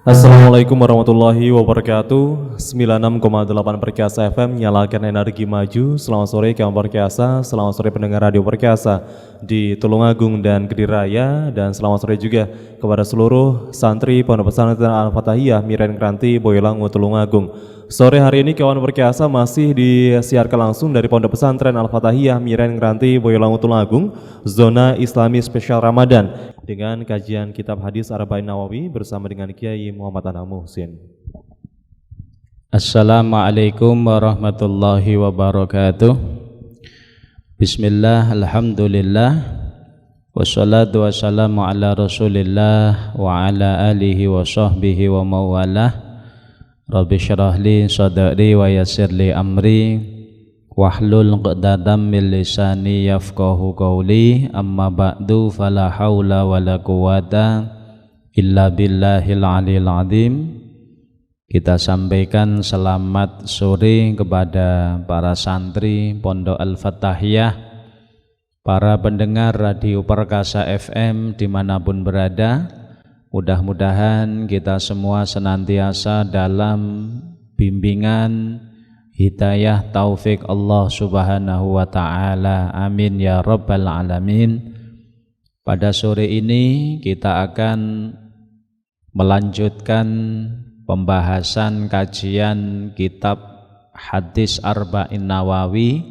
Assalamualaikum warahmatullahi wabarakatuh. 96,8 Perkasa FM, nyalakan energi maju. Selamat sore kawan Perkasa, selamat sore pendengar radio Perkasa di Tulungagung dan Kediraya, dan selamat sore juga kepada seluruh santri Pondok Pesantren Al-Fatahiyah Miren Kranti Boyolali Tulungagung. Sore hari ini kawan Perkasa masih disiarkan langsung dari Pondok Pesantren Al-Fatahiyah Miren Kranti Boyolali Tulungagung, zona Islami spesial Ramadan, dengan kajian kitab hadis Arba'in Nawawi bersama dengan Kiai Muhammad Anam Muhsin. Assalamualaikum warahmatullahi wabarakatuh. Bismillah, alhamdulillah, wassalatu wassalamu ala rasulillah wa ala alihi wa sahbihi wa mawalah. Rabbi syrah li sadri wa yassir li amri wahlul 'uqdatam min lisani yafqahu qawli. Amma ba'du, fala haula wala quwata illa billahil aliyil azim. Kita sampaikan selamat sore kepada para santri Pondok Al-Fatahiyah, para pendengar Radio Perkasa FM dimanapun berada. Mudah-mudahan kita semua senantiasa dalam bimbingan hidayah taufik Allah subhanahu wa ta'ala. Amin ya rabbal alamin. Pada sore ini kita akan melanjutkan pembahasan kajian kitab hadis Arba'in Nawawi.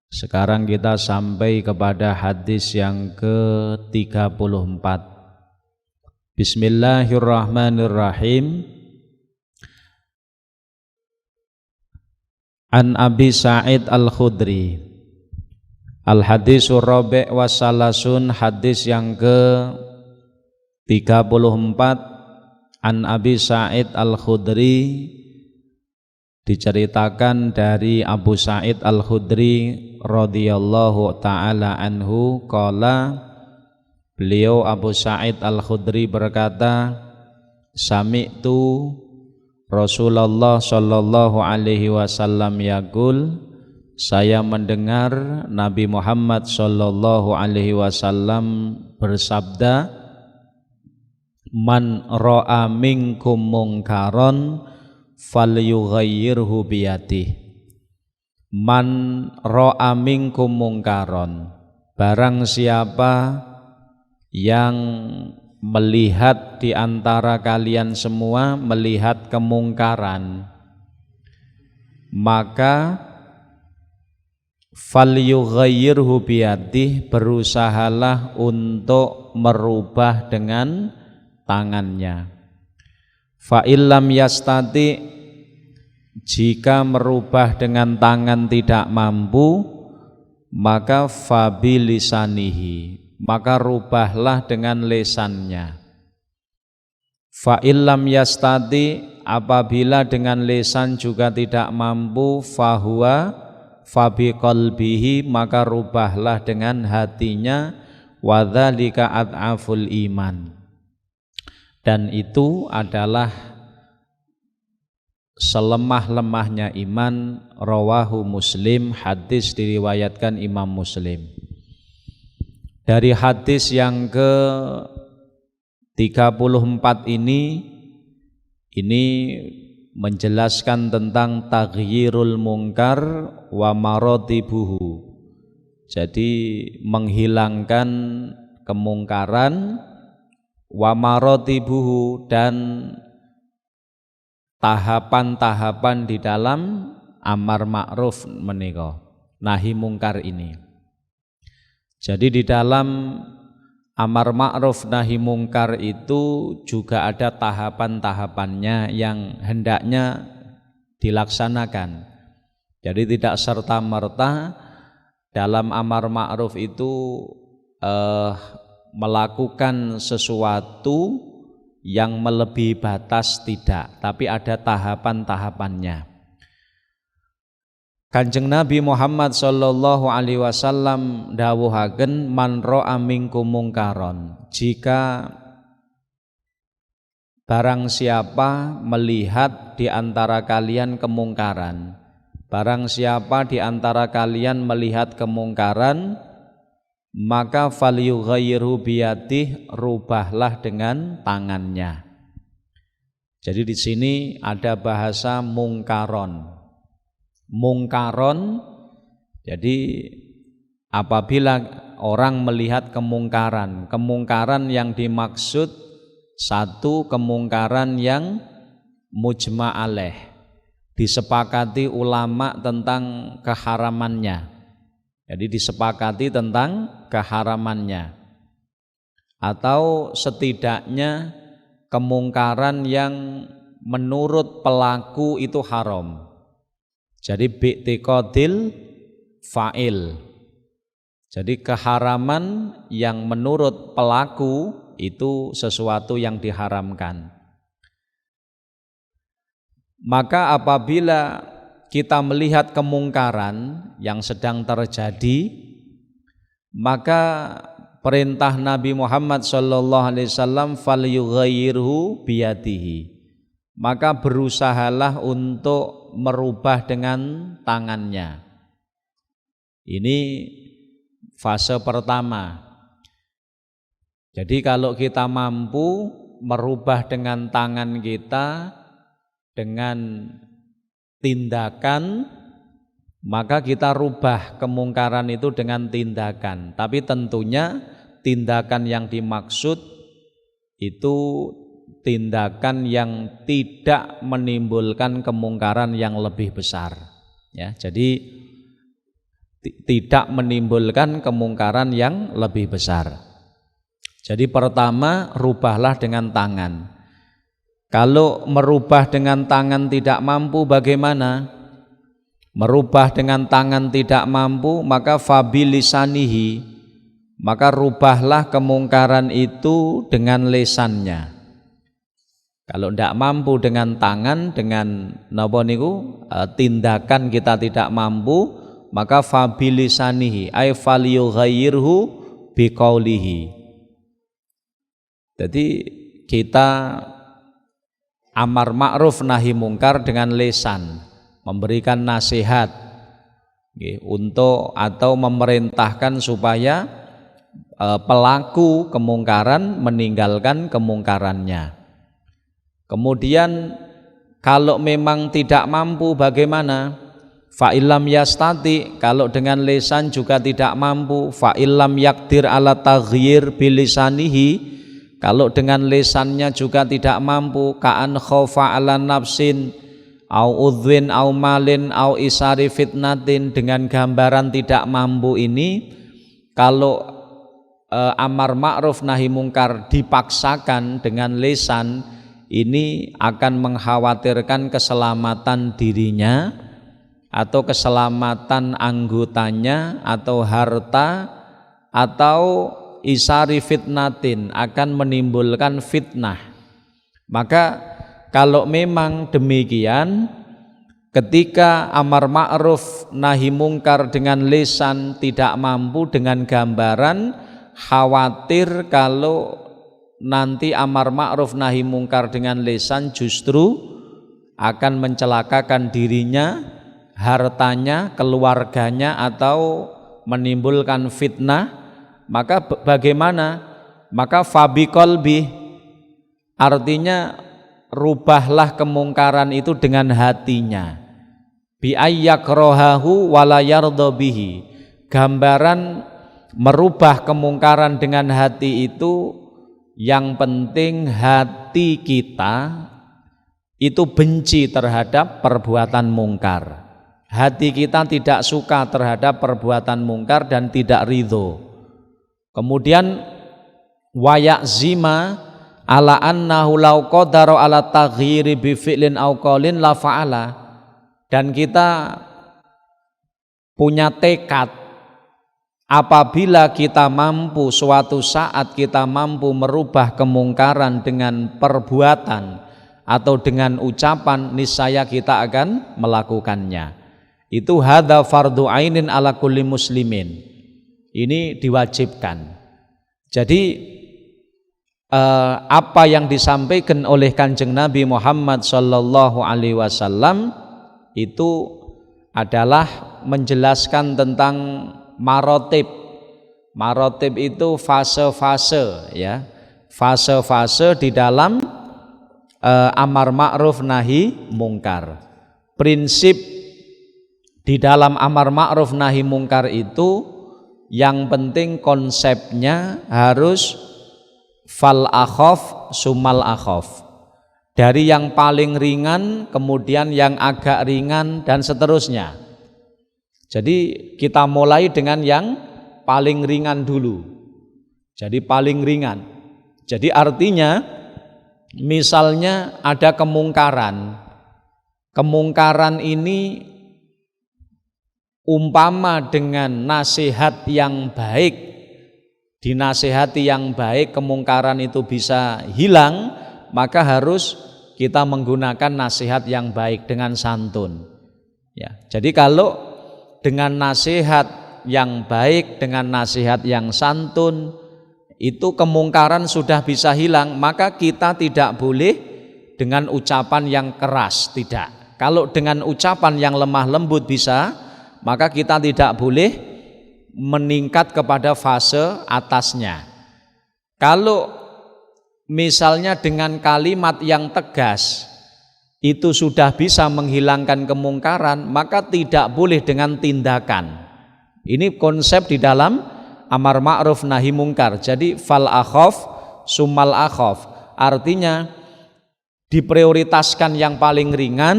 Sekarang kita sampai kepada hadis yang ke-34. Bismillahirrahmanirrahim. An Abi Sa'id Al-Khudri. Al-hadisur rabi' wassalasun, hadis yang ke-34. An Abi Sa'id Al-Khudri, diceritakan dari Abu Sa'id Al-Khudri radhiyallahu ta'ala anhu, qala, beliau Abu Sa'id Al-Khudri berkata, sami'tu Rasulullah sallallahu alaihi wasallam yaqul, saya mendengar Nabi Muhammad sallallahu alaihi wasallam bersabda, man ra'a minkum mungkaron falyughayyirhu biyadihi. Man ra'a minkum mungkaron, barang siapa yang melihat di antara kalian semua melihat kemungkaran, maka falyughayyirhu biyadihi, berusahalah untuk merubah dengan tangannya. Fa illam yastati, jika merubah dengan tangan tidak mampu, maka fabilisanihi, maka rubahlah dengan lesannya. Fa illam yastati, apabila dengan lesan juga tidak mampu, fahuwa fabiqalbihi, maka rubahlah dengan hatinya. Wadzalika ad'aful iman, dan itu adalah selemah-lemahnya iman. Rawahu Muslim, hadis diriwayatkan Imam Muslim. Dari hadis yang ke-34 ini menjelaskan tentang taghyirul munkar wa maratibuhu. Jadi menghilangkan kemungkaran, wa maratibuhu, dan tahapan-tahapan di dalam amar ma'ruf menika, nahi mungkar ini. Jadi di dalam amar ma'ruf nahi mungkar itu juga ada tahapan-tahapannya yang hendaknya dilaksanakan. Jadi tidak serta-merta dalam amar ma'ruf itu melakukan sesuatu yang melebihi batas, tidak, tapi ada tahapan-tahapannya. Kanjeng Nabi Muhammad sallallahu alaihi wasallam dawuhaken, man ra'a minkum mungkaron, jika barang siapa melihat di antara kalian kemungkaran, barang siapa di antara kalian melihat kemungkaran, maka falyughayyirhu biyadihi, rubahlah dengan tangannya. Jadi di sini ada bahasa mungkaron. Mungkaron, jadi apabila orang melihat kemungkaran, kemungkaran yang dimaksud satu kemungkaran yang mujma' alaih, disepakati ulama tentang keharamannya. Jadi disepakati tentang keharamannya. Atau setidaknya kemungkaran yang menurut pelaku itu haram. Jadi bi'tiqadil fa'il. Jadi keharaman yang menurut pelaku itu sesuatu yang diharamkan. Maka apabila kita melihat kemungkaran yang sedang terjadi, maka perintah Nabi Muhammad SAW falyughayyirhu biyadihi, maka berusahalah untuk merubah dengan tangannya. Ini fase pertama. Jadi kalau kita mampu merubah dengan tangan kita, dengan tindakan, maka kita rubah kemungkaran itu dengan tindakan. Tapi tentunya tindakan yang dimaksud itu tindakan yang tidak menimbulkan kemungkaran yang lebih besar. Ya, jadi tidak menimbulkan kemungkaran yang lebih besar. Jadi pertama, rubahlah dengan tangan. Kalau merubah dengan tangan tidak mampu, bagaimana? Merubah dengan tangan tidak mampu, maka fabilisanihi, maka rubahlah kemungkaran itu dengan lesannya. Kalau tidak mampu dengan tangan, dengan napa niku tindakan kita tidak mampu, maka fabilisanihi ay falyughayyirhu biqaulihi. Jadi kita amar ma'ruf nahi mungkar dengan lisan, memberikan nasihat untuk atau memerintahkan supaya pelaku kemungkaran meninggalkan kemungkarannya. Kemudian kalau memang tidak mampu, bagaimana? Fa'ilam yastati, kalau dengan lisan juga tidak mampu, fa'ilam yakdir ala taghyir bilisanihi, kalau dengan lisannya juga tidak mampu, ka'an khofa ala nafsin au udwin au malin au isari fitnatin, dengan gambaran tidak mampu ini, kalau amar ma'ruf nahi mungkar dipaksakan dengan lisan, ini akan mengkhawatirkan keselamatan dirinya atau keselamatan anggotanya atau harta, atau isari fitnatin, akan menimbulkan fitnah. Maka kalau memang demikian, ketika amar ma'ruf nahi mungkar dengan lisan tidak mampu, dengan gambaran khawatir kalau nanti amar ma'ruf nahi mungkar dengan lisan justru akan mencelakakan dirinya, hartanya, keluarganya, atau menimbulkan fitnah, maka bagaimana? Maka fabi qalbi, artinya rubahlah kemungkaran itu dengan hatinya. Bi ayyakrahahu wala yardha bihi, gambaran merubah kemungkaran dengan hati itu, yang penting hati kita itu benci terhadap perbuatan mungkar. Hati kita tidak suka terhadap perbuatan mungkar dan tidak ridho. Kemudian wayakzima ala annahu law qadara ala taghyiri bi fi'lin aw qaulin la fa'ala, dan kita punya tekad apabila kita mampu, suatu saat kita mampu merubah kemungkaran dengan perbuatan atau dengan ucapan, niscaya kita akan melakukannya. Itu hadza fardhu ainin ala kulli muslimin. Ini diwajibkan. Jadi apa yang disampaikan oleh Kanjeng Nabi Muhammad sallallahu alaihi wasallam itu adalah menjelaskan tentang marotib. Marotib itu fase-fase, ya, fase-fase di dalam amar ma'ruf nahi mungkar. Prinsip di dalam amar ma'ruf nahi mungkar itu yang penting konsepnya harus fal akhaf sumal akhaf. Dari yang paling ringan kemudian yang agak ringan dan seterusnya. Jadi kita mulai dengan yang paling ringan dulu. Jadi paling ringan. Jadi artinya misalnya ada kemungkaran. Kemungkaran ini umpama dengan nasihat yang baik, dinasihati yang baik kemungkaran itu bisa hilang, maka harus kita menggunakan nasihat yang baik dengan santun. Ya, jadi kalau dengan nasihat yang baik, dengan nasihat yang santun, itu kemungkaran sudah bisa hilang, maka kita tidak boleh dengan ucapan yang keras, tidak. Kalau dengan ucapan yang lemah lembut bisa, maka kita tidak boleh meningkat kepada fase atasnya. Kalau misalnya dengan kalimat yang tegas itu sudah bisa menghilangkan kemungkaran, maka tidak boleh dengan tindakan. Ini konsep di dalam amar ma'ruf nahi mungkar. Jadi fal akhaf sumal akhaf, artinya diprioritaskan yang paling ringan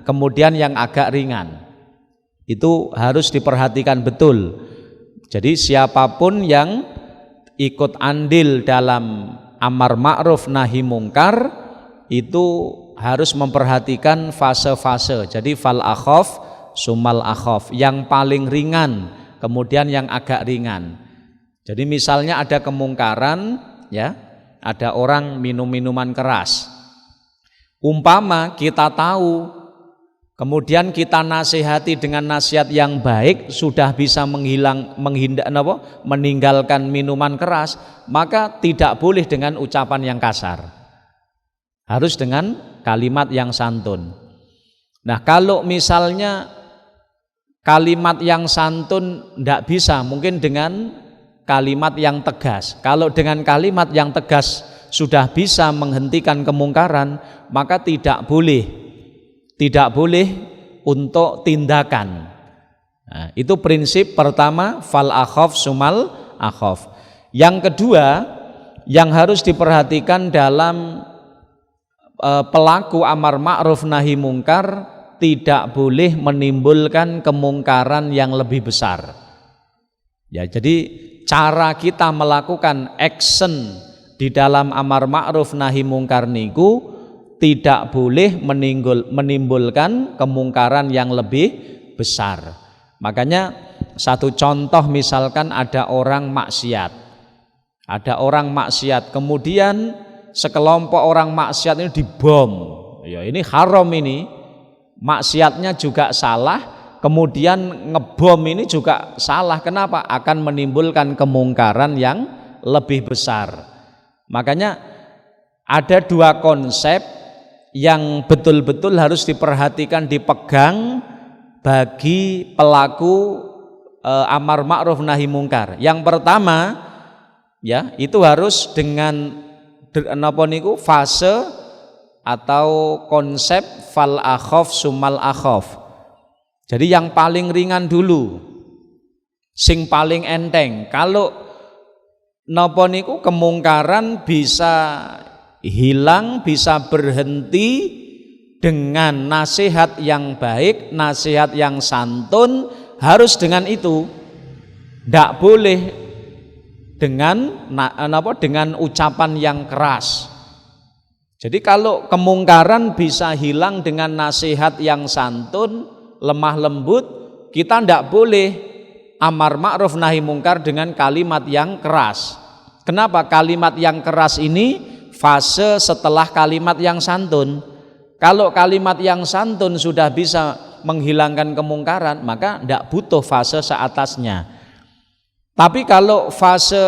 kemudian yang agak ringan. Itu harus diperhatikan betul. Jadi siapapun yang ikut andil dalam amar ma'ruf nahi mungkar itu harus memperhatikan fase-fase. Jadi fal akhaf sumal akhaf, yang paling ringan kemudian yang agak ringan. Jadi misalnya ada kemungkaran, ya, ada orang minum minuman keras. Umpama kita tahu, kemudian kita nasihati dengan nasihat yang baik, sudah bisa meninggalkan minuman keras, maka tidak boleh dengan ucapan yang kasar. Harus dengan kalimat yang santun. Nah, kalau misalnya kalimat yang santun tidak bisa, mungkin dengan kalimat yang tegas. Kalau dengan kalimat yang tegas sudah bisa menghentikan kemungkaran, maka tidak boleh untuk tindakan. Nah, itu prinsip pertama, fal akhaf sumal akhaf. Yang kedua yang harus diperhatikan dalam pelaku amar ma'ruf nahi mungkar, tidak boleh menimbulkan kemungkaran yang lebih besar. Ya, jadi cara kita melakukan action di dalam amar ma'ruf nahi mungkar niku tidak boleh menimbulkan kemungkaran yang lebih besar. Makanya satu contoh, misalkan ada orang maksiat. Ada orang maksiat, kemudian sekelompok orang maksiat ini dibom. Ya, ini haram ini. Maksiatnya juga salah, kemudian ngebom ini juga salah. Kenapa? Akan menimbulkan kemungkaran yang lebih besar. Makanya ada dua konsep yang betul-betul harus diperhatikan, dipegang bagi pelaku amar ma'ruf nahi mungkar. Yang pertama, ya, itu harus dengan fase atau konsep fal akhaf sumal akhaf. Jadi yang paling ringan dulu, sing paling enteng. Kalau napa niku kemungkaran bisa hilang, bisa berhenti dengan nasihat yang baik, nasihat yang santun, harus dengan itu. Tidak boleh dengan ucapan yang keras. Jadi kalau kemungkaran bisa hilang dengan nasihat yang santun, lemah lembut, kita tidak boleh amar ma'ruf nahi mungkar dengan kalimat yang keras. Kenapa? Kalimat yang keras ini fase setelah kalimat yang santun. Kalau kalimat yang santun sudah bisa menghilangkan kemungkaran, maka tidak butuh fase seatasnya. Tapi kalau fase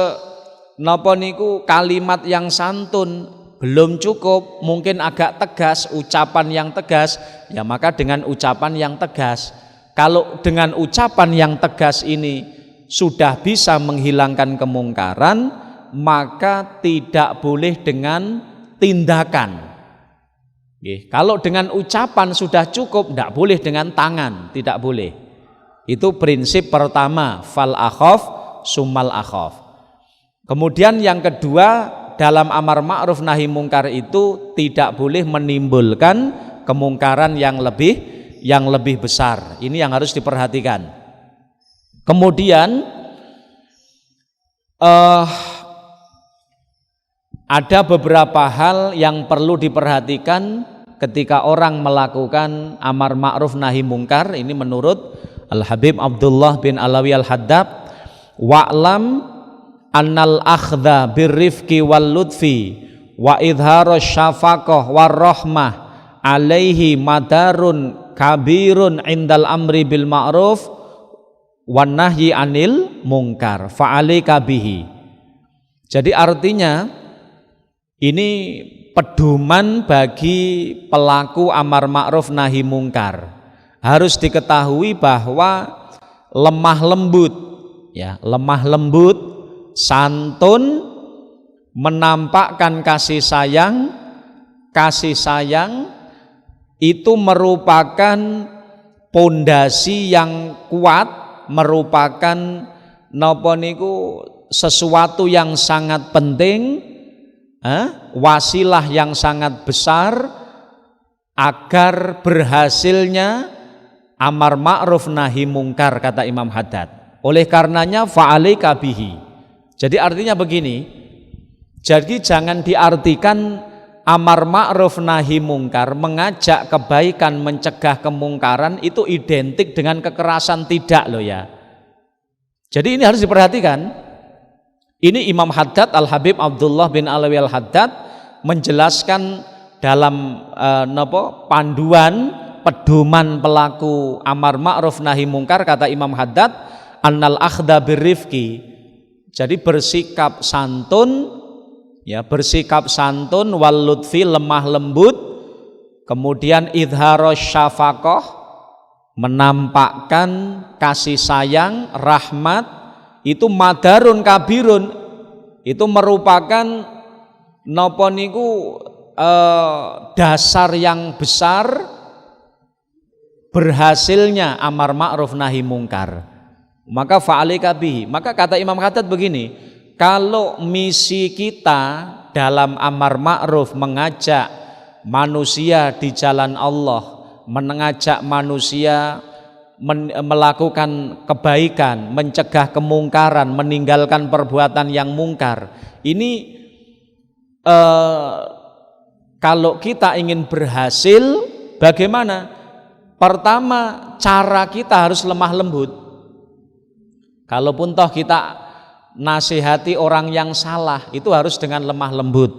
napa niku kalimat yang santun belum cukup, mungkin agak tegas, ucapan yang tegas, ya maka dengan ucapan yang tegas. Kalau dengan ucapan yang tegas ini sudah bisa menghilangkan kemungkaran, maka tidak boleh dengan tindakan. Kalau dengan ucapan sudah cukup, tidak boleh dengan tangan, tidak boleh. Itu prinsip pertama, fal akhaf summal akhaf. Kemudian yang kedua, dalam amar ma'ruf nahi mungkar itu tidak boleh menimbulkan kemungkaran yang lebih besar. Ini yang harus diperhatikan. Kemudian ada beberapa hal yang perlu diperhatikan ketika orang melakukan amar ma'ruf nahi mungkar. Ini menurut Al-Habib Abdullah bin Alawi Al-Haddad, wa'lam annal akhdha birrifqi wal lutfi wa idharus syafaqah war rahmah alaihi madarun kabirun indal amri bil ma'ruf wan nahyi anil mungkar fa'alika bihi. Jadi artinya ini pedoman bagi pelaku amar ma'ruf nahi mungkar. Harus diketahui bahwa lemah lembut, ya, lemah lembut, santun, menampakkan kasih sayang itu merupakan pondasi yang kuat, merupakan napa niku sesuatu yang sangat penting, wasilah yang sangat besar agar berhasilnya amar ma'ruf nahi mungkar, kata Imam Haddad. Oleh karenanya fa'alika bihi. Jadi artinya begini, jadi jangan diartikan amar ma'ruf nahi mungkar, mengajak kebaikan, mencegah kemungkaran itu identik dengan kekerasan, tidak loh ya. Jadi ini harus diperhatikan. Ini Imam Haddad, Al-Habib Abdullah bin Alawi Al-Haddad menjelaskan dalam panduan pedoman pelaku amar ma'ruf nahi mungkar, kata Imam Haddad, annal akhda birrifqi, jadi bersikap santun, ya, bersikap santun, wal lutfi, lemah lembut, kemudian idharos syafaqah, menampakkan kasih sayang, rahmat, itu madarun kabirun, itu merupakan napa niku dasar yang besar berhasilnya amar ma'ruf nahi mungkar. Maka fa'alika bihi. Maka kata Imam Haddad begini, kalau misi kita dalam amar ma'ruf mengajak manusia di jalan Allah, mengajak manusia melakukan kebaikan, mencegah kemungkaran, meninggalkan perbuatan yang mungkar, ini kalau kita ingin berhasil, bagaimana? Pertama, cara kita harus lemah lembut. Kalaupun toh kita nasihati orang yang salah, itu harus dengan lemah lembut.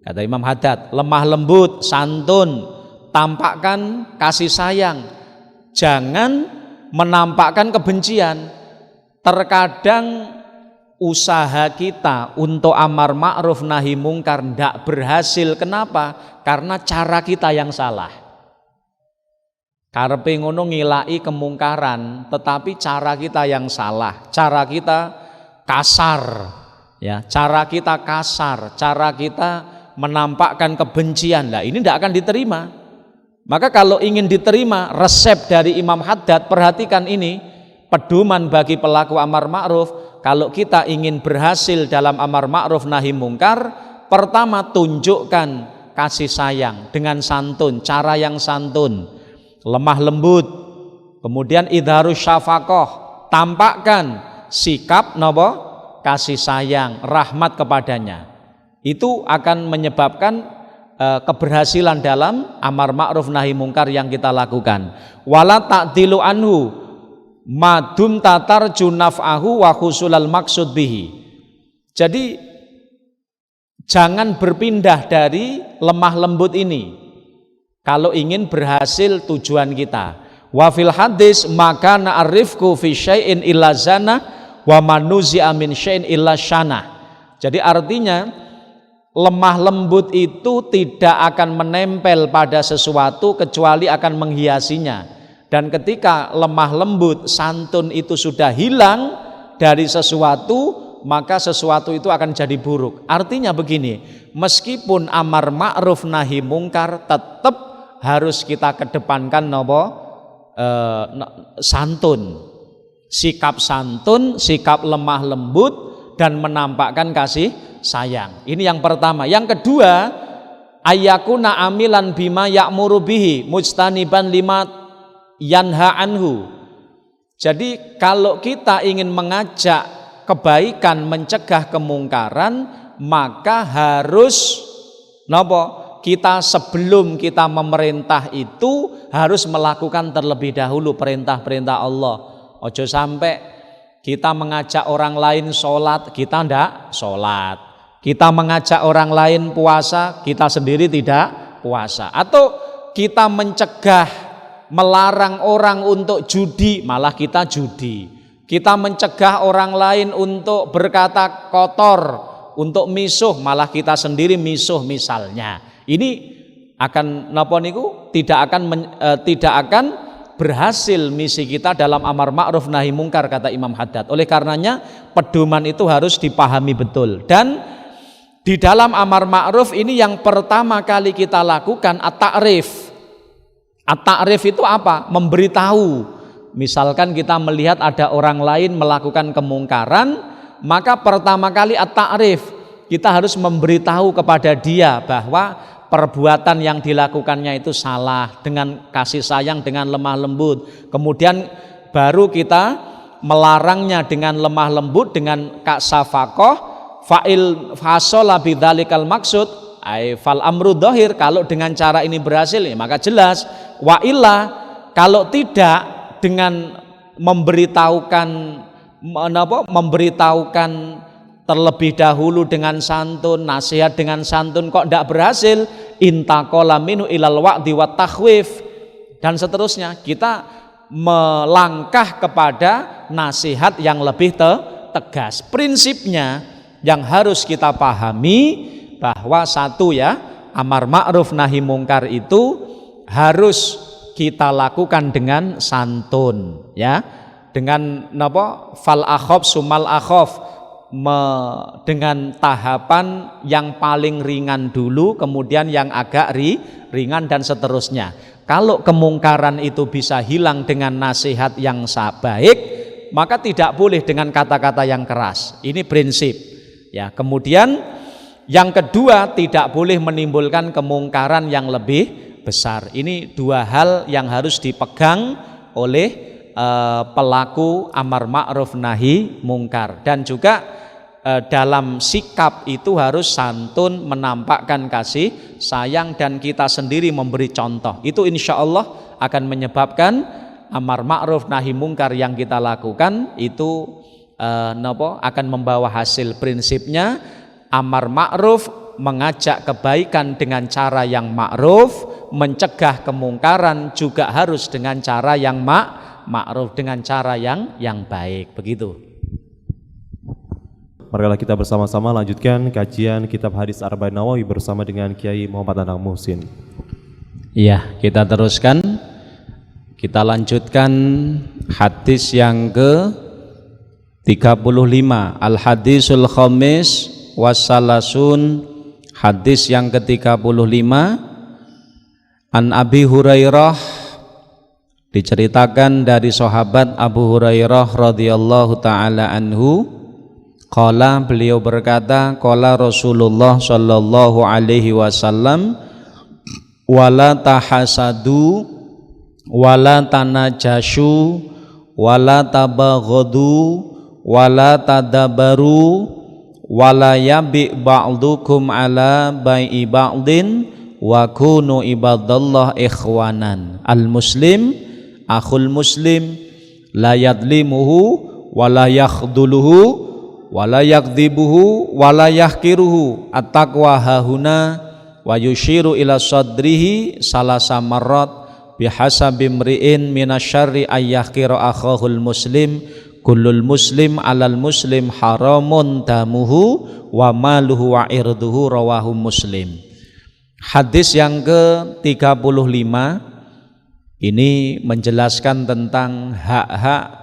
Kata Imam Haddad, lemah lembut, santun, tampakkan kasih sayang. Jangan menampakkan kebencian. Terkadang usaha kita untuk amar ma'ruf nahi mungkar tidak berhasil. Kenapa? Karena cara kita yang salah. Karepe ngono ngilai kemungkaran, tetapi cara kita yang salah, cara kita kasar, ya, cara kita kasar, cara kita menampakkan kebencian. Lah ini tidak akan diterima. Maka kalau ingin diterima resep dari Imam Haddad, perhatikan ini pedoman bagi pelaku amar ma'ruf. Kalau kita ingin berhasil dalam amar ma'ruf nahi mungkar, pertama tunjukkan kasih sayang dengan santun, cara yang santun, lemah lembut, kemudian idharus syafaqah, tampakkan sikap kasih sayang, rahmat kepadanya. Itu akan menyebabkan keberhasilan dalam amar ma'ruf nahi mungkar yang kita lakukan. Wala ta'dilu anhu madum tatar junaf'ahu wa khusulal maksud bihi. Jadi jangan berpindah dari lemah lembut ini kalau ingin berhasil tujuan kita. Wa fil hadis maka na'rifku fi syai'in illa zana wa manuzi'a min syai'in illa syana. Jadi artinya lemah lembut itu tidak akan menempel pada sesuatu kecuali akan menghiasinya. Dan ketika lemah lembut, santun itu sudah hilang dari sesuatu, maka sesuatu itu akan jadi buruk. Artinya begini, meskipun amar ma'ruf nahi mungkar tetap harus kita kedepankan santun, sikap santun, sikap lemah lembut dan menampakkan kasih sayang. Ini yang pertama. Yang kedua, ayyakuna amilan bima ya'muru bihi mujtaniban lima yanha anhu. Jadi kalau kita ingin mengajak kebaikan, mencegah kemungkaran, maka harus kita sebelum kita memerintah itu harus melakukan terlebih dahulu perintah-perintah Allah. Ojo sampai kita mengajak orang lain sholat, kita ndak sholat. Kita mengajak orang lain puasa, kita sendiri tidak puasa. Atau kita mencegah, melarang orang untuk judi, malah kita judi. Kita mencegah orang lain untuk berkata kotor, untuk misuh, malah kita sendiri misuh misalnya. Ini akan tidak akan berhasil misi kita dalam amar ma'ruf nahi mungkar, kata Imam Haddad. Oleh karenanya pedoman itu harus dipahami betul. Dan di dalam amar ma'ruf ini yang pertama kali kita lakukan at-ta'rif. At-ta'rif itu apa? Memberitahu. Misalkan kita melihat ada orang lain melakukan kemungkaran, maka pertama kali at-ta'rif, kita harus memberitahu kepada dia bahwa perbuatan yang dilakukannya itu salah, dengan kasih sayang, dengan lemah lembut. Kemudian baru kita melarangnya dengan lemah lembut, dengan safaqah, fa'il fasola bidzalikal maksud fal amru dhahir. Kalau dengan cara ini berhasil, ya maka jelas. Wa illa, kalau tidak, dengan memberitahukan terlebih dahulu dengan santun, nasihat dengan santun, kok tidak berhasil, intaqala minu ilal wa'di wat takhwif, dan seterusnya. Kita melangkah kepada nasihat yang lebih tegas. Prinsipnya yang harus kita pahami bahwa satu ya, amar ma'ruf nahi mungkar itu harus kita lakukan dengan santun, ya, dengan fal akhof sumal akhof, dengan tahapan yang paling ringan dulu, kemudian yang agak ringan dan seterusnya. Kalau kemungkaran itu bisa hilang dengan nasihat yang baik, maka tidak boleh dengan kata-kata yang keras. Ini prinsip, ya. Kemudian yang kedua, tidak boleh menimbulkan kemungkaran yang lebih besar. Ini dua hal yang harus dipegang oleh pelaku amar ma'ruf nahi mungkar. Dan juga dalam sikap itu harus santun, menampakkan kasih sayang, dan kita sendiri memberi contoh. Itu insya Allah akan menyebabkan amar ma'ruf nahi mungkar yang kita lakukan itu akan membawa hasil. Prinsipnya amar ma'ruf, mengajak kebaikan dengan cara yang ma'ruf, mencegah kemungkaran juga harus dengan cara yang ma'ruf, dengan cara yang baik. Begitu. Marilah kita bersama-sama lanjutkan kajian kitab hadis Arba'in Nawawi bersama dengan Kiai Muhammad Anang Muhsin. Iya, kita teruskan. Kita lanjutkan hadis yang ke-35, Al-Hadisul Khamis Wassalasun, hadis yang ke-35. An Abi Hurairah, diceritakan dari sahabat Abu Hurairah radhiyallahu taala anhu, qala, beliau berkata, qala Rasulullah sallallahu alaihi wasallam, wala tahasadu wala tanajashu wala tabaghadu wala tadabaru wala yabi ba'dukum ala bai'i ba'din wa kunu ibadallah ikhwanan. Al muslim akhul muslim la yadlimuhu wa la yakhduluhu wa la yakdzibuhu wa la yahkiruhu. At-taqwa hahuna wa yushiru ila sadrihi salasa marrat bihasabi mri'in minasyarri ayyahkira akhahul muslim. Kullul muslim alal muslim haramun damuhu wa maluhu wa irduhu, rawahu Muslim. Hadis yang ke-35 ini menjelaskan tentang hak-hak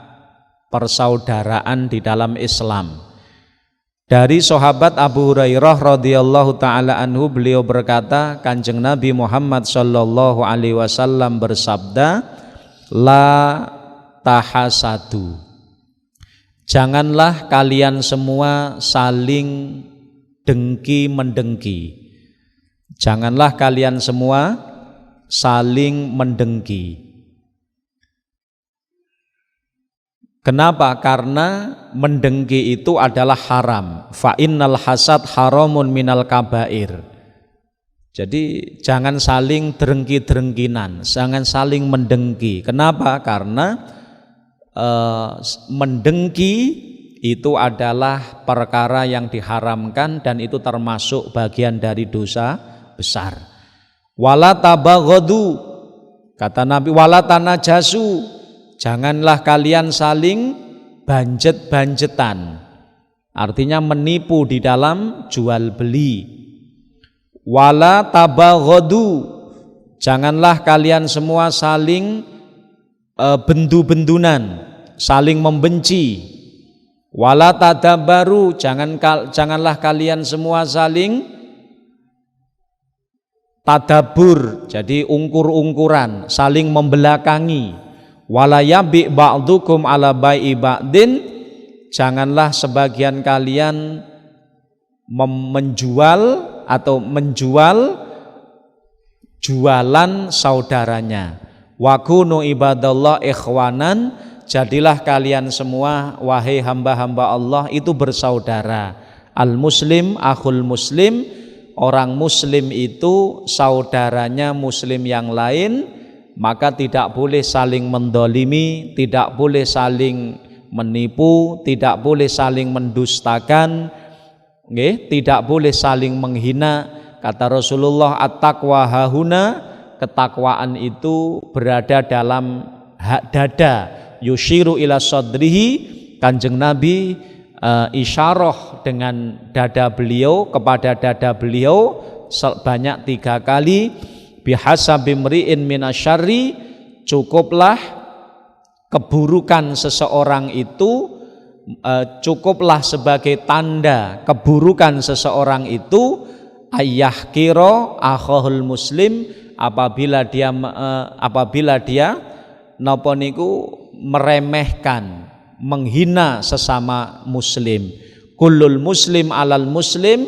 persaudaraan di dalam Islam. Dari sahabat Abu Hurairah radhiyallahu taala anhu, beliau berkata, Kanjeng Nabi Muhammad sallallahu alaihi wasallam bersabda, la tahasadu. Janganlah kalian semua saling dengki mendengki. Janganlah kalian semua saling mendengki. Kenapa? Karena mendengki itu adalah haram. Fa innal hasad haramun minal kabair. Jadi jangan saling derengki-derengkinan, jangan saling mendengki. Kenapa? Karena mendengki itu adalah perkara yang diharamkan dan itu termasuk bagian dari dosa besar. Wala tabaghadu, kata Nabi, wala tanajasu. Janganlah kalian saling banjet-banjetan, artinya menipu di dalam jual beli. Wala tabaghadu, janganlah kalian semua saling bendu-bendunan, saling membenci. Wala tadabaru, janganlah kalian semua saling tadabur, jadi ungkur-ungkuran, saling membelakangi. Wala yabi ba'dukum ala bai'i ba'din, janganlah sebagian kalian menjual atau menjual jualan saudaranya. Wa kunu ibadallah ikhwanan, jadilah kalian semua wahai hamba-hamba Allah itu bersaudara. Al muslim akhul muslim, orang muslim itu saudaranya muslim yang lain. Maka tidak boleh saling mendolimi, tidak boleh saling menipu, tidak boleh saling mendustakan, tidak boleh saling menghina. Kata Rasulullah, at-taqwa hahuna, ketakwaan itu berada dalam dada. Yushiru ila sadrihi, Kanjeng Nabi isyarah dengan dada beliau, kepada dada beliau sebanyak 3 kali. Bihasabi mri'in minasyarri, cukuplah keburukan seseorang itu, cukuplah sebagai tanda keburukan seseorang itu, ayah kiro akhahul muslim, apabila dia napa niku meremehkan, menghina sesama muslim. Kullul muslim alal muslim,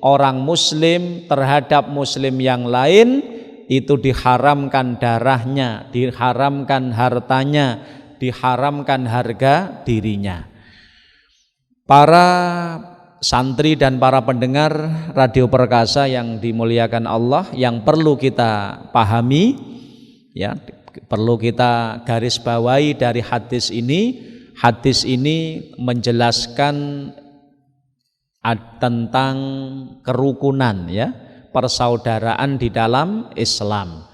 orang muslim terhadap muslim yang lain itu diharamkan darahnya, diharamkan hartanya, diharamkan harga dirinya. Para santri dan para pendengar Radio Perkasa yang dimuliakan Allah, yang perlu kita pahami, ya, perlu kita garis bawahi dari hadis ini. Hadis ini menjelaskan tentang kerukunan, ya, persaudaraan di dalam Islam.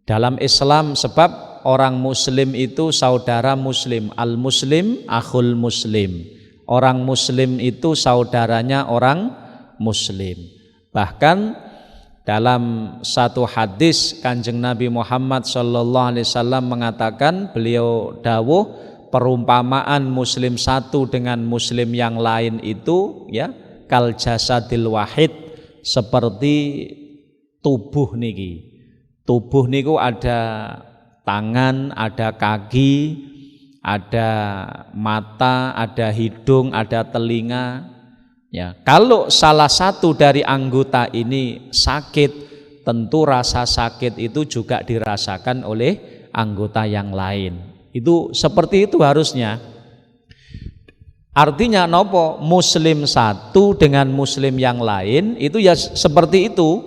Dalam Islam, sebab orang muslim itu saudara muslim, al muslim akhul muslim. Orang muslim itu saudaranya orang muslim. Bahkan dalam satu hadis Kanjeng Nabi Muhammad SAW mengatakan, beliau dawuh, perumpamaan muslim satu dengan muslim yang lain itu, ya, kal jasadil wahid, seperti tubuh niki. Tubuh niku ada tangan, ada kaki, ada mata, ada hidung, ada telinga. Ya, kalau salah satu dari anggota ini sakit, tentu rasa sakit itu juga dirasakan oleh anggota yang lain. Itu seperti itu harusnya. Artinya nopo, muslim satu dengan muslim yang lain itu ya seperti itu.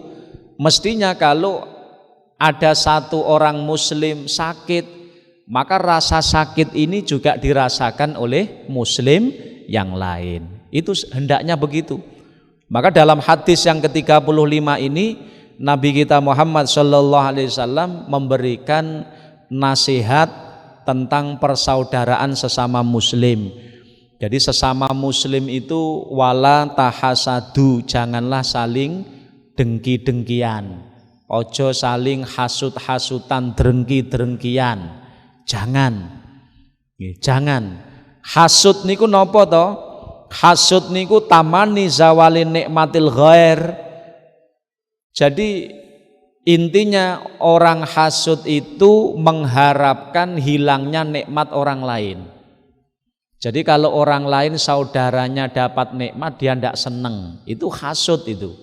Mestinya kalau ada satu orang muslim sakit, maka rasa sakit ini juga dirasakan oleh muslim yang lain. Itu hendaknya begitu. Maka dalam hadis yang ke-35 ini Nabi kita Muhammad SAW memberikan nasihat tentang persaudaraan sesama muslim. Jadi sesama muslim itu wala tahasadu, janganlah saling dengki-dengkian, ojo saling hasut-hasutan, drengki-drengkian, jangan. Jangan. Hasut niku napa to? hasud niku tamani zawali nikmatil ghair. Jadi intinya orang hasud itu mengharapkan hilangnya nikmat orang lain. Jadi kalau orang lain saudaranya dapat nikmat dia tidak seneng, itu hasud itu.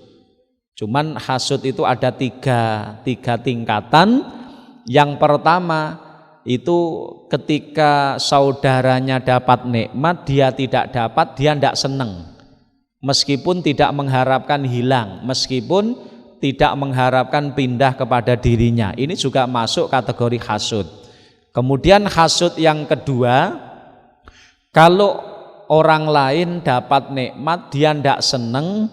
Cuman hasud itu ada tiga tingkatan. Yang pertama itu ketika saudaranya dapat nikmat dia tidak dapat, dia tidak seneng. Meskipun tidak mengharapkan hilang, meskipun tidak mengharapkan pindah kepada dirinya. Ini juga masuk kategori hasud. Kemudian hasud yang kedua, kalau orang lain dapat nikmat dia tidak seneng,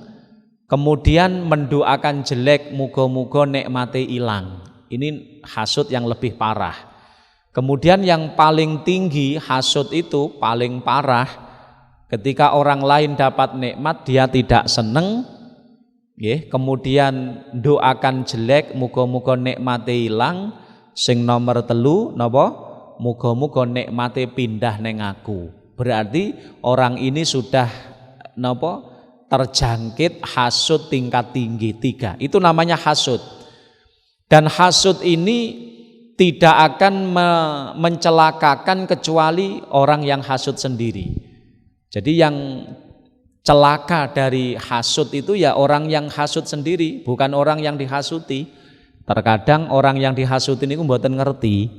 kemudian mendoakan jelek, muga-muga nikmate hilang. Ini hasud yang lebih parah. Kemudian yang paling tinggi hasud itu paling parah, ketika orang lain dapat nikmat dia tidak seneng, kemudian doakan jelek, muga-muga nikmate ilang. Sing nomor telu napa? Muga-muga nikmate pindah neng aku. Berarti orang ini sudah napa? Terjangkit hasud tingkat tinggi 3. Itu namanya hasud. Dan hasud ini tidak akan mencelakakan kecuali orang yang hasud sendiri. Jadi yang celaka dari hasud itu ya orang yang hasud sendiri, bukan orang yang dihasuti. Terkadang orang yang dihasuti niku mboten ngerti.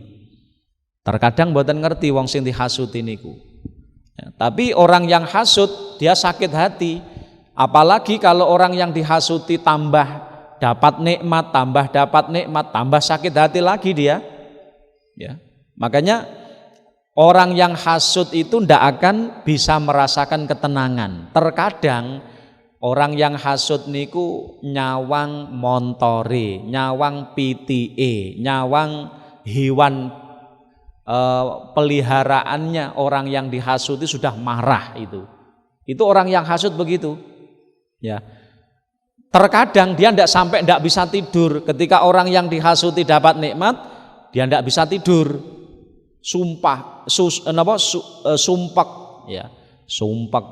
Terkadang mboten ngerti wong sing dihasuti niku. Ya, tapi orang yang hasud dia sakit hati. Apalagi kalau orang yang dihasuti tambah dapat nikmat, tambah sakit hati lagi dia. Ya. Makanya orang yang hasud itu tidak akan bisa merasakan ketenangan. Terkadang orang yang hasud niku nyawang montore, nyawang pitike, nyawang hewan peliharaannya orang yang dihasuti sudah marah itu. Itu orang yang hasud begitu. Ya. Terkadang dia tidak bisa tidur ketika orang yang dihasuti dapat nikmat, dia tidak bisa tidur. Sumpek ya, sumpek.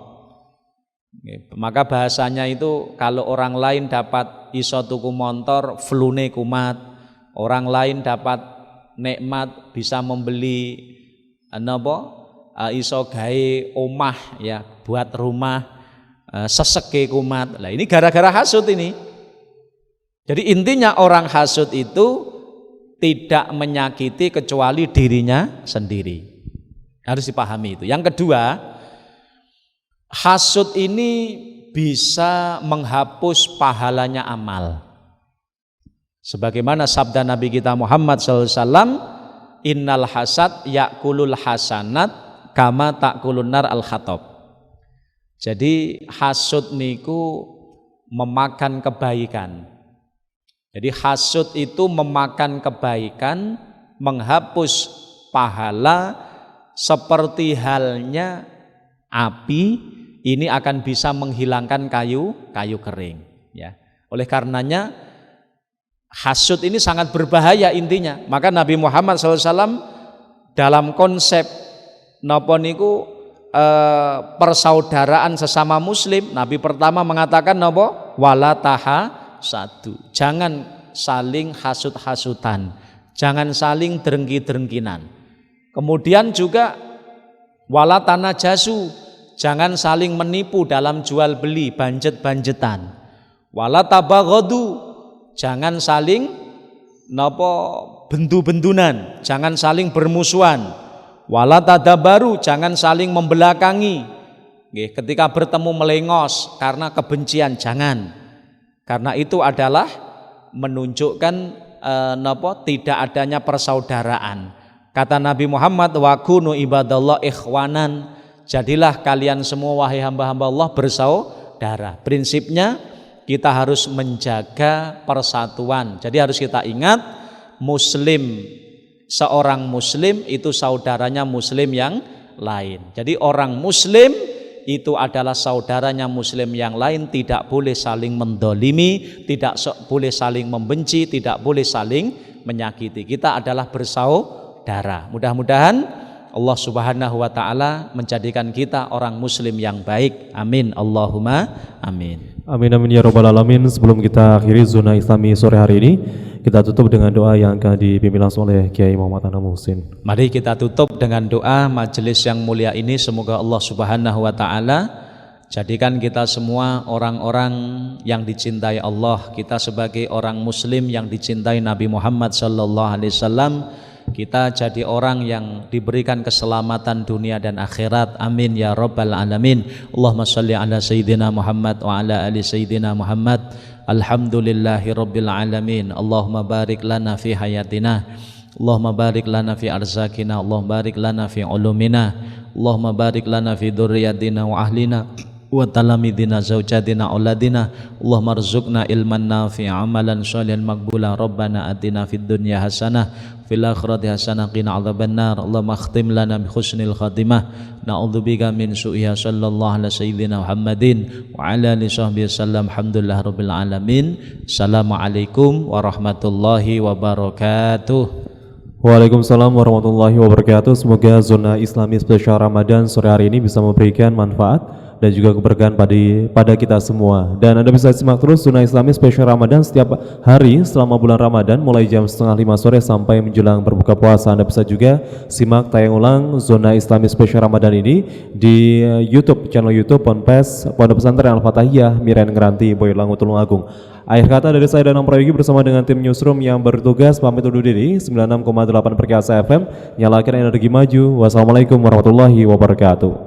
Maka bahasanya itu kalau orang lain dapat iso tuku montor, flune kumat. Orang lain dapat nikmat bisa membeli iso gawe omah ya, buat rumah, seseke kumat. Lah ini gara-gara hasud ini. Jadi intinya orang hasud itu tidak menyakiti kecuali dirinya sendiri. Harus dipahami itu. Yang kedua, hasud ini bisa menghapus pahalanya amal. Sebagaimana sabda Nabi kita Muhammad SAW, innal hasad yakulul hasanat kama takulun nar al khatab. Jadi hasud niku memakan kebaikan. Jadi hasud itu memakan kebaikan, menghapus pahala, seperti halnya api ini akan bisa menghilangkan kayu kering. Ya. Oleh karenanya hasud ini sangat berbahaya intinya. Maka Nabi Muhammad SAW dalam konsep napa niku persaudaraan sesama Muslim, Nabi pertama mengatakan napa? Wala taha satu, jangan saling hasut-hasutan, jangan saling drengki-drengkinan. Kemudian juga wala tanajasu, jangan saling menipu dalam jual beli, banjet-banjetan. Wala tabaghadu, jangan saling bendu-bendunan, jangan saling bermusuhan. Wala tadabaru, jangan saling membelakangi. Ketika bertemu melengos karena kebencian, jangan. Karena itu adalah menunjukkan tidak adanya persaudaraan. Kata Nabi Muhammad, wa kunu ibadallah ikhwanan, jadilah kalian semua wahai hamba-hamba Allah bersaudara. Prinsipnya kita harus menjaga persatuan. Jadi harus kita ingat, seorang muslim itu saudaranya muslim yang lain. Jadi orang muslim itu adalah saudaranya muslim yang lain, tidak boleh saling mendolimi, tidak boleh saling membenci, tidak boleh saling menyakiti. Kita adalah bersaudara. Mudah-mudahan Allah Subhanahu wa taala menjadikan kita orang muslim yang baik. Amin. Allahumma amin. Amin amin ya rabbal alamin. Sebelum kita akhiri zona Islami sore hari ini, kita tutup dengan doa yang akan dipimpin langsung oleh Kiai Muhammad Anam Muhsin. Mari kita tutup dengan doa majelis yang mulia ini. Semoga Allah Subhanahu wa taala jadikan kita semua orang-orang yang dicintai Allah. Kita sebagai orang muslim yang dicintai Nabi Muhammad sallallahu alaihi wasallam, kita jadi orang yang diberikan keselamatan dunia dan akhirat. Amin ya rabbal alamin. Allahumma shalli ala sayyidina Muhammad wa ala ali sayyidina Muhammad. Alhamdulillahi rabbil alamin. Allahumma barik lana fi hayatina, Allahumma barik lana fi arzakina, Allahumma barik lana fi ulumina, Allahumma barik lana fi dzurriyyatina wa ahlina wa talamidina zaujatina auladina. Allahumma rzuqna ilman nafi'a amalan sholihan maqbula. Rabbana atina fid dunya hasanah fil akhirati hasanah qina adzabannar. Allahumma khtim lana bi husnil khatimah. Na'udzubika min su'iha. Sallallahu ala sayyidina Muhammadin wa ala alihi sahbihi sallam. Alhamdulillah rabbil alamin. Assalamualaikum warahmatullahi wabarakatuh. Waalaikumsalam warahmatullahi wabarakatuh. Semoga zona Islami spesial Ramadan sore hari ini bisa memberikan manfaat dan juga keberkahan pada kita semua. Dan Anda bisa simak terus zona Islami spesial Ramadan setiap hari selama bulan Ramadan mulai jam 4:30 sore sampai menjelang berbuka puasa. Anda bisa juga simak tayang ulang zona Islami spesial Ramadan ini di YouTube, channel YouTube Ponpes Pondok Pesantren Al-Fatahiyah Miren Ngeranti Boyolali Tulungagung. Akhir kata dari saya Danang Prayogi bersama dengan tim Newsroom yang bertugas pamit undur diri. 96,8 Perkasa FM, nyalakan energi maju. Wassalamualaikum warahmatullahi wabarakatuh.